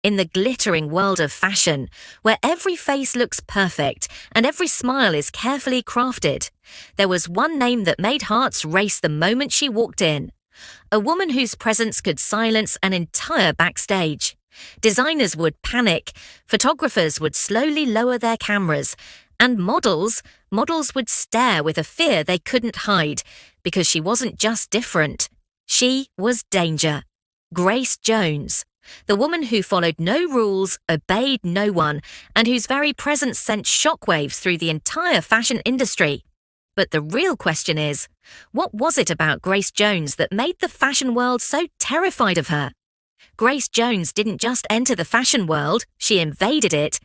In the glittering world of fashion, where every face looks perfect and every smile is carefully crafted, there was one name that made hearts race the moment she walked in. A woman whose presence could silence an entire backstage. Designers would panic, photographers would slowly lower their cameras, and models would stare with a fear they couldn't hide, because she wasn't just different. She was danger. Grace Jones. The woman who followed no rules, obeyed no one, and whose very presence sent shockwaves through the entire fashion industry. But the real question is, what was it about Grace Jones that made the fashion world so terrified of her? Grace Jones didn't just enter the fashion world, she invaded it.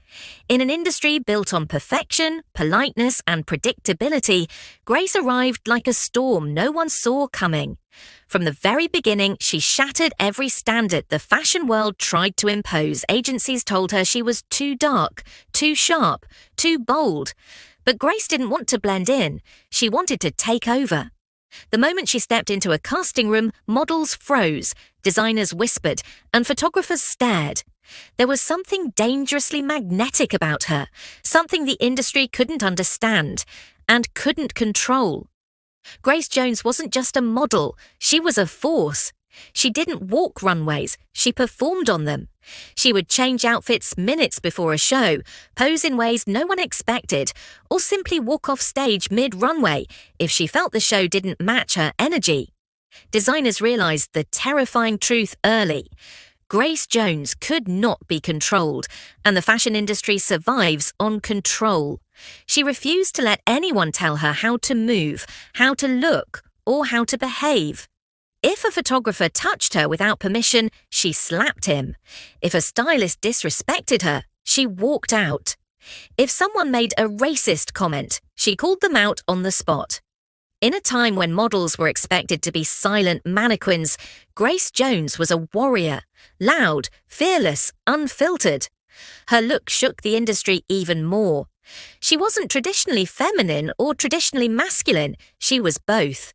In an industry built on perfection, politeness, and predictability, Grace arrived like a storm no one saw coming. From the very beginning, she shattered every standard the fashion world tried to impose. Agencies told her she was too dark, too sharp, too bold. But Grace didn't want to blend in. She wanted to take over. The moment she stepped into a casting room, models froze, designers whispered, and photographers stared. There was something dangerously magnetic about her, something the industry couldn't understand and couldn't control. Grace Jones wasn't just a model, she was a force. She didn't walk runways, she performed on them. She would change outfits minutes before a show, pose in ways no one expected, or simply walk off stage mid-runway if she felt the show didn't match her energy. Designers realized the terrifying truth early. Grace Jones could not be controlled, and the fashion industry survives on control. She refused to let anyone tell her how to move, how to look, or how to behave. If a photographer touched her without permission, she slapped him. If a stylist disrespected her, she walked out. If someone made a racist comment, she called them out on the spot. In a time when models were expected to be silent mannequins, Grace Jones was a warrior, loud, fearless, unfiltered. Her look shook the industry even more. She wasn't traditionally feminine or traditionally masculine, she was both.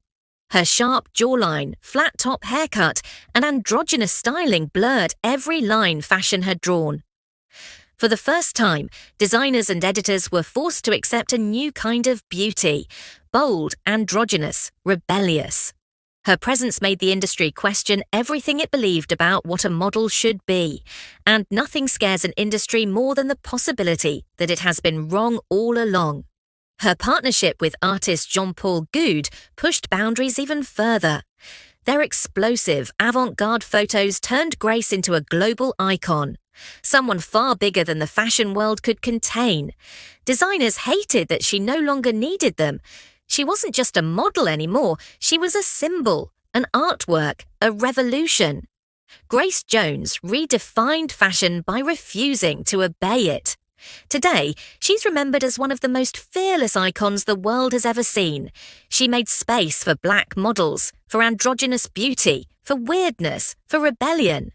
Her sharp jawline, flat-top haircut, and androgynous styling blurred every line fashion had drawn. For the first time, designers and editors were forced to accept a new kind of beauty, bold, androgynous, rebellious. Her presence made the industry question everything it believed about what a model should be, and nothing scares an industry more than the possibility that it has been wrong all along. Her partnership with artist Jean-Paul Goude pushed boundaries even further. Their explosive, avant-garde photos turned Grace into a global icon, someone far bigger than the fashion world could contain. Designers hated that she no longer needed them. She wasn't just a model anymore, she was a symbol, an artwork, a revolution. Grace Jones redefined fashion by refusing to obey it. Today, she's remembered as one of the most fearless icons the world has ever seen. She made space for black models, for androgynous beauty, for weirdness, for rebellion.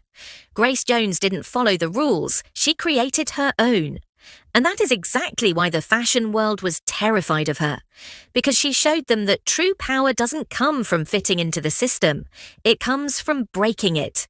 Grace Jones didn't follow the rules, she created her own. And that is exactly why the fashion world was terrified of her. Because she showed them that true power doesn't come from fitting into the system, it comes from breaking it.